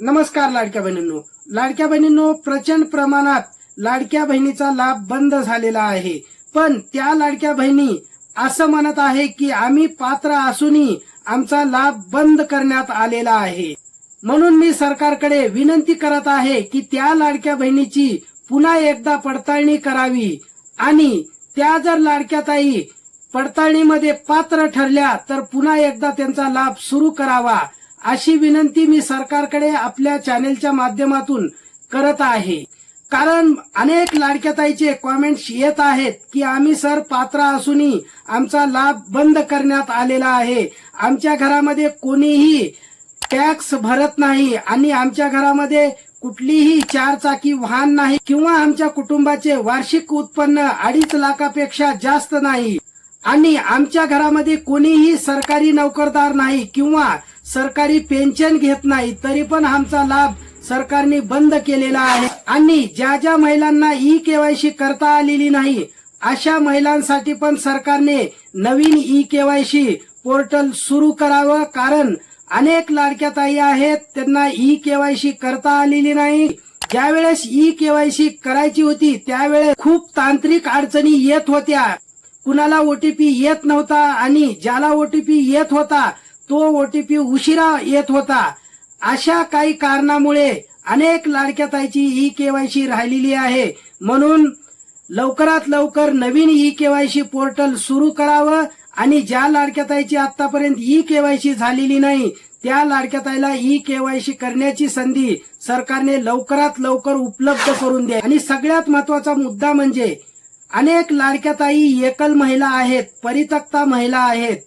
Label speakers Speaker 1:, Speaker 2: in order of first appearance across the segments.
Speaker 1: नमस्कार लाडक्या बहिणींनो, प्रचंड प्रमाणात लाडक्या बहिणीचा लाभ बंद झालेला आहे. पण त्या लाडक्या बहिणी असं म्हणत आहे की आम्ही पात्र असूनही आमचा लाभ बंद करण्यात आलेला आहे. म्हणून मी सरकारकडे विनंती करत आहे की त्या लाडक्या बहिणीची पुन्हा एकदा पडताळणी करावी आणि त्या जर लाडक्या ताई पडताळणीमध्ये पात्र ठरल्या तर पुन्हा एकदा त्यांचा लाभ सुरू करावा, अशी विनंती मी सरकारकडे आपल्या चॅनेलच्या माध्यमातून करत आहे. कारण अनेक लाडक्या ताईचे कॉमेंट्स येत आहेत की आम्ही सर पात्र असूनही आमचा लाभ बंद करण्यात आलेला आहे. आमच्या घरामध्ये कोणीही टॅक्स भरत नाही आणि आमच्या घरामध्ये कुठलीही 4 चाकी वाहन नाही किंवा आमच्या कुटुंबाचे वार्षिक उत्पन्न 2.5 लाखापेक्षा जास्त नाही आणि आमच्या घरामध्ये कोणीही सरकारी नोकरदार नाही किंवा सरकारी पेन्शन घेत नाही, तरी पण आमचा लाभ सरकारने बंद केलेला आहे. आणि ज्या महिलांना ई-केवायसी करता आलेली नाही अशा महिलांसाठी पण सरकारने नवीन ई-केवायसी पोर्टल सुरू करावं. कारण अनेक लाडक्या ताई आहेत त्यांना ई-केवायसी करता आलेली नाही. ज्यावेळेस ई-केवायसी करायची होती त्यावेळेस खूप तांत्रिक अडचणी येत होत्या. कुणाला ओटीपी येत नव्हता आणि ज्याला ओटीपी येत होता तो ओटीपी उशिरा येत होता. अशा काही कारणामुळे अनेक लाडक्या ताईची ई-केवायसी राहिलेली आहे. म्हणून लवकरात लवकर नवीन ई-केवायसी पोर्टल सुरू करावं आणि ज्या लाडक्या ताईची आतापर्यंत ई-केवायसी झालेली नाही त्या लाडक्या ताईला ई-केवायसी करण्याची संधी सरकारने लवकरात लवकर उपलब्ध करून द्या. आणि सगळ्यात महत्वाचा मुद्दा म्हणजे अनेक लाडक्या ताई एकल महिला आहेत, परित्यक्ता महिला आहेत,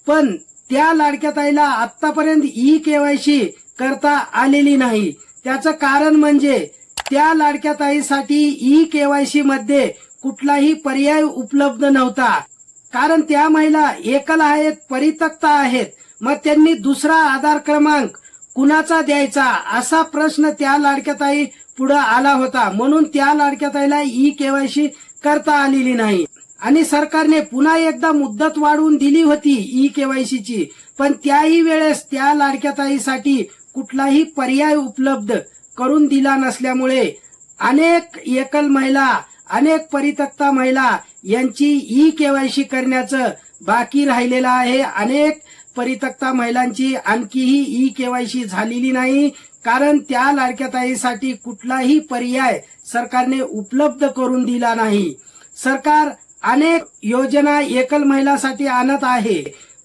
Speaker 1: पण त्या लाडक्या ताईला आतापर्यंत ई-केवायसी करता आलेली नाही. त्याचं कारण म्हणजे त्या लाडक्या ताईसाठी ई-केवायसी मध्ये कुठलाही पर्याय उपलब्ध नव्हता. कारण त्या महिला एकल आहेत, परित्यक्ता आहेत. मग त्यांनी दुसरा आधार क्रमांक कुणाचा द्यायचा असा प्रश्न त्या लाडक्या ताई पुढे आला होता. म्हणून त्या लाडक्या ताईला ई-केवायसी करता आलेली नाही आणि सरकारने पुन्हा एकदा मुदत वाढवून दिली होती ई-केवायसीची, पण त्याही वेळेस त्या लाडक्या ताईसाठी कुठलाही पर्याय उपलब्ध करून दिला नसल्यामुळे अनेक एकल महिला, अनेक परित्यक्ता महिला यांची ई-केवायसी करण्याचं बाकी राहिलेलं आहे. अनेक परित्यक्ता महिलांची आणखीही ई-केवायसी झालेली नाही कारण त्या लाडक्या ताईसाठी कुठलाही पर्याय सरकारने उपलब्ध करून दिला नाही. सरकार अनेक योजना एकल महिलांसाठी आणत आहे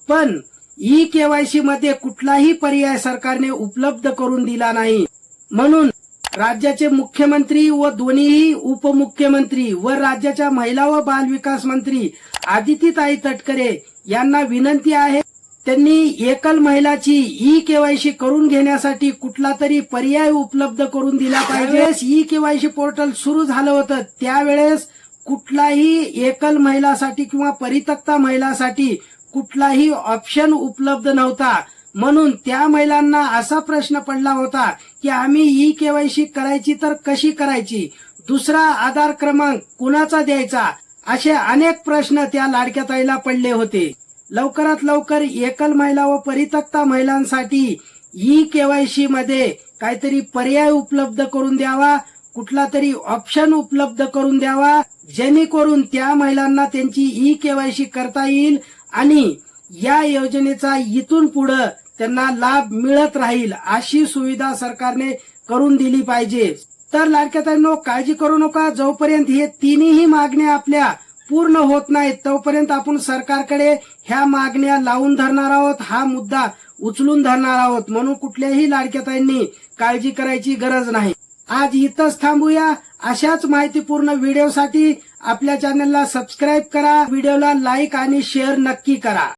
Speaker 1: पण ई-केवायसी मध्ये कुठलाही पर्याय सरकारने उपलब्ध करून दिला नाही. म्हणून राज्याचे मुख्यमंत्री व दोन्ही उपमुख्यमंत्री व राज्याच्या महिला व बाल विकास मंत्री आदितीताई तटकरे यांना विनंती आहे, त्यांनी एकल महिलाची ई-केवायसी करून घेण्यासाठी कुठला तरी पर्याय उपलब्ध करून दिला पाहिजे. ई-केवायसी पोर्टल सुरू झालं होतं त्यावेळेस कुठलाही एकल महिलासाठी किंवा परित्यक्ता महिलासाठी कुठलाही ऑप्शन उपलब्ध नव्हता. म्हणून त्या महिलांना असा प्रश्न पडला होता की आम्ही ई-केवायसी करायची तर कशी करायची, दुसरा आधार क्रमांक कुणाचा द्यायचा, असे अनेक प्रश्न त्या लाडक्या ताईला पडले होते. लवकरात लवकर एकल महिला व परित्यक्ता महिलांसाठी ई-केवायसी मध्ये काहीतरी पर्याय उपलब्ध करून द्यावा, कुठला तरी ऑप्शन उपलब्ध करून द्यावा जेणेकरून त्या महिलांना त्यांची ई-केवायसी करता येईल आणि या योजनेचा इथून पुढे त्यांना लाभ मिळत राहील अशी सुविधा सरकारने करून दिली पाहिजे. तर लाडक्या ताईंनो, काळजी करू नका. जोपर्यंत हे तिन्ही मागण्या आपल्या पूर्ण होत नाहीत तोपर्यंत आपण सरकारकडे ह्या मागण्या लावून धरणार आहोत, हा मुद्दा उचलून धरणार आहोत. म्हणून कुठल्याही लाडक्या ताईंनी काळजी करायची गरज नाही. आज इथंच थांबूया. अशाच माहितीपूर्ण व्हिडिओसाठी आपल्या चॅनलला सबस्क्राईब करा, व्हिडिओला लाईक आणि शेअर नक्की करा.